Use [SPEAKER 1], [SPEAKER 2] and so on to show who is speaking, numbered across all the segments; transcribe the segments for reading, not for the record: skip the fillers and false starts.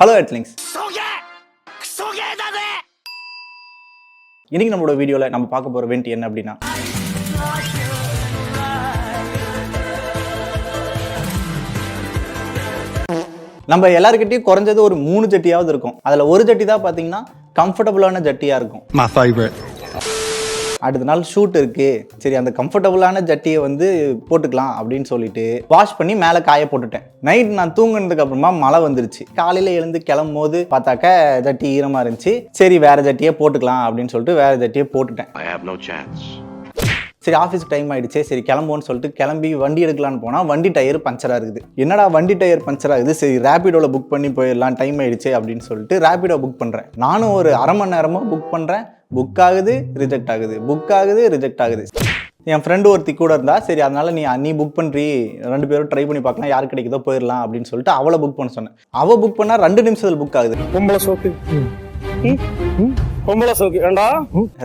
[SPEAKER 1] Hello எட்லிங்ஸ், இன்னைக்கு நம்மளோட வீடியோவில் நம்ம பார்க்க போகிற வெண்ட் என்ன அப்படின்னா, நம்ம எல்லாருக்கிட்டையும் குறைஞ்சது ஒரு 3 ஜட்டியாவது இருக்கும். அதில் ஒரு ஜட்டி தான் பார்த்தீங்கன்னா கம்ஃபர்டபுளான ஜட்டியாக இருக்கும். அடுத்த நாள் ஷூட் இருக்கு, சரி அந்த கம்ஃபர்டபுளான ஜட்டியை வந்து போட்டுக்கலாம் அப்படின்னு சொல்லிட்டு வாஷ் பண்ணி மேலே காய போட்டுட்டேன். நைட் நான் தூங்குனதுக்கு அப்புறமா மழை வந்துருச்சு. காலையில் எழுந்து கிளம்பும் போது பார்த்தாக்க ஜட்டி ஈரமாக இருந்துச்சு. சரி வேற ஜட்டியை போட்டுக்கலாம் அப்படின்னு சொல்லிட்டு வேற ஜட்டியை போட்டுட்டேன். சரி ஆஃபீஸ்க்கு டைம் ஆகிடுச்சு, சரி கிளம்புவோன்னு சொல்லிட்டு கிளம்பி வண்டி எடுக்கலான்னு போனால் வண்டி டயர் பஞ்சராக இருக்குது. என்னடா வண்டி டயர் பஞ்சர் ஆகுது, சரி ரேபிடோவில் புக் பண்ணி போயிடலாம், டைம் ஆகிடுச்சு அப்படின்னு சொல்லிட்டு ரேபிடோ புக் பண்ணுறேன். நானும் ஒரு அரை மணி நேரமாக புக் பண்ணுறேன். புக் ஆகுது, ரிஜெக்ட் ஆகுது, புக் ஆகுது, ரிஜெக்ட் ஆகுது. என் ஃப்ரெண்டு ஒருத்தி கூட இருந்தா, சரி அதனால நீ புக் பண்ணுறீ, 2 பேரும் ட்ரை பண்ணி பார்க்கலாம், யார் கிடைக்குதோ போயிடலாம் அப்படின்னு சொல்லிட்டு அவளை புக் பண்ண சொன்னேன். அவள் புக் பண்ணால் 2 நிமிஷத்தில் புக் ஆகுது.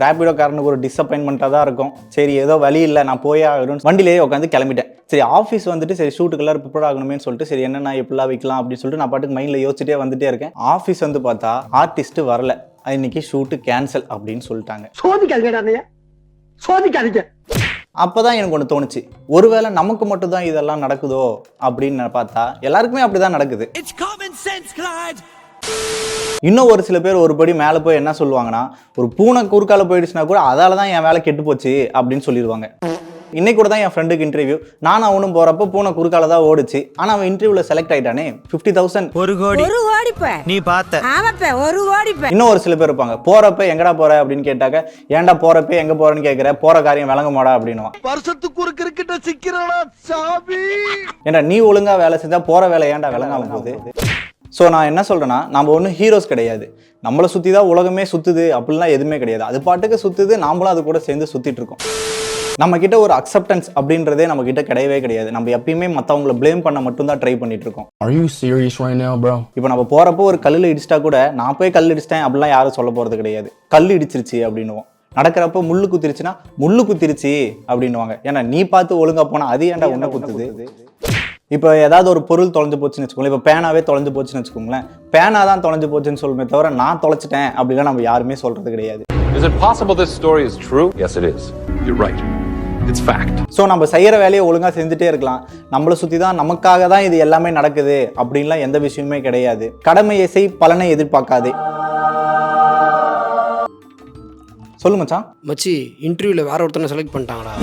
[SPEAKER 1] ரேபிடோ காரனுக்கு ஒரு டிசப்பாயின்மெண்ட்டாக தான் இருக்கும். சரி ஏதோ வழி இல்லை, நான் போய் ஆகணும்னு வண்டியிலேயே உட்காந்து கிளம்பிட்டேன். சரி ஆஃபீஸ் வந்துட்டு சரி ஷூட்டுக்கெல்லாம் ப்ரிப்பேர் ஆகணுமே சொல்லிட்டு சரி என்னென்ன எப்படிலாம் வைக்கலாம் அப்படின்னு சொல்லிட்டு நான் பாட்டுக்கு மைண்டில் யோசிச்சுட்டே வந்துட்டே இருக்கேன். ஆஃபீஸ் வந்து பார்த்தா ஆர்டிஸ்ட் வரல, இன்னைக்கு ஷூட்டு கேன்சல் அப்படின்னு சொல்லிட்டாங்க. அப்பதான் எனக்கு ஒன்று தோணுச்சு, ஒருவேளை நமக்கு மட்டும் தான் இதெல்லாம் நடக்குதோ அப்படின்னு பார்த்தா எல்லாருக்குமே அப்படிதான் நடக்குது. இன்னும் ஒரு சில பேர் ஒருபடி மேலே போய் என்ன சொல்லுவாங்கன்னா, ஒரு பூனை குறுக்கால போயிடுச்சுன்னா கூட அதால தான் என் வேலை கெட்டு போச்சு அப்படின்னு சொல்லிடுவாங்க. இன்னைக்கு கூட தான் என் ஃப்ரெண்டுக்கு இன்டர்வியூ. நானும் அவனும் போறப்ப பூனை குறுக்கால தான் ஓடிச்சு. ஆனா அவன் இன்டர்வியூல செலக்ட் ஆயிட்டானே, 50,000
[SPEAKER 2] 1 கோடி நீ பார்த்த.
[SPEAKER 1] இன்னும் ஒரு சில பேர் இருப்பாங்க, போறப்ப எங்கடா போற அப்படின்னு கேட்டாக்க, ஏன்டா போறப்ப எங்க போறேன்னு கேட்கிற, போற காரியம் விளங்க மாடா அப்படின்னு.
[SPEAKER 2] வருஷத்துக்கு ஒரு கிரிக்கெட்ட சிக்கிறடா சாமி.
[SPEAKER 1] ஏன்டா நீ ஒழுங்கா வேலை செஞ்சா போற வேலை ஏன்டா விளங்காம போகுது. ஸோ நான் என்ன சொல்கிறேன்னா, நம்ம ஒன்றும் ஹீரோஸ் கிடையாது. நம்மளை சுற்றி தான் உலகமே சுற்றுது அப்படிலாம் எதுவுமே கிடையாது. அது பாட்டுக்கு சுற்றுது, நாமளும் அது கூட சேர்ந்து சுற்றிட்டு இருக்கோம். நம்மக்கிட்ட ஒரு அக்செப்டன்ஸ் அப்படின்றதே நம்மக்கிட்ட கிடையவே கிடையாது. நம்ம எப்பயுமே மற்றவங்களை ப்ளேம் பண்ண மட்டும்தான் ட்ரை பண்ணிட்டு இருக்கோம். இப்போ நம்ம போகிறப்போ ஒரு கல்லில் இடிச்சிட்டா கூட நான் போய் கல் இடிச்சிட்டேன் அப்படிலாம் யாரும் சொல்ல போகிறது கிடையாது. கல் இடிச்சிருச்சு அப்படின்னுவோம். நடக்கிறப்ப முள்ளு குத்திருச்சுன்னா முள்ளு குத்திருச்சு அப்படின்னுவாங்க. ஏன்னா நீ பார்த்து ஒழுங்காக போனால் அது ஏன்டா ஒன்றை குத்துது. இப்போ ஏதாவது ஒரு பொருள் தொலைஞ்சு போச்சுன்னு வச்சுக்கோங்களேன், இப்போ பேனாவே தொலைஞ்சு போச்சுன்னு வச்சுக்கோங்களேன், பேனா தான் தொலைஞ்சு போச்சுன்னு சொல்லுமே தவிர நான் தொலைச்சிட்டேன் அப்படிலாம் நம்ம யாருமே சொல்றது கிடையாது.
[SPEAKER 3] Is it possible this story is true? Yes, it is. You're right. It's fact.
[SPEAKER 1] So நம்ம செய்கிற வேலையை ஒழுங்காக செஞ்சுட்டே இருக்கலாம். நம்மளை சுற்றி தான் நமக்காக தான் இது எல்லாமே நடக்குது அப்படின்லாம் எந்த விஷயமே கிடையாது. கடமையை செய், பலனை எதிர்பார்க்காதே. சொல்லு மச்சான்.
[SPEAKER 4] மச்சி இன்டர்வியூல வேற ஒருத்தனை செலக்ட் பண்ணிட்டாங்கடா.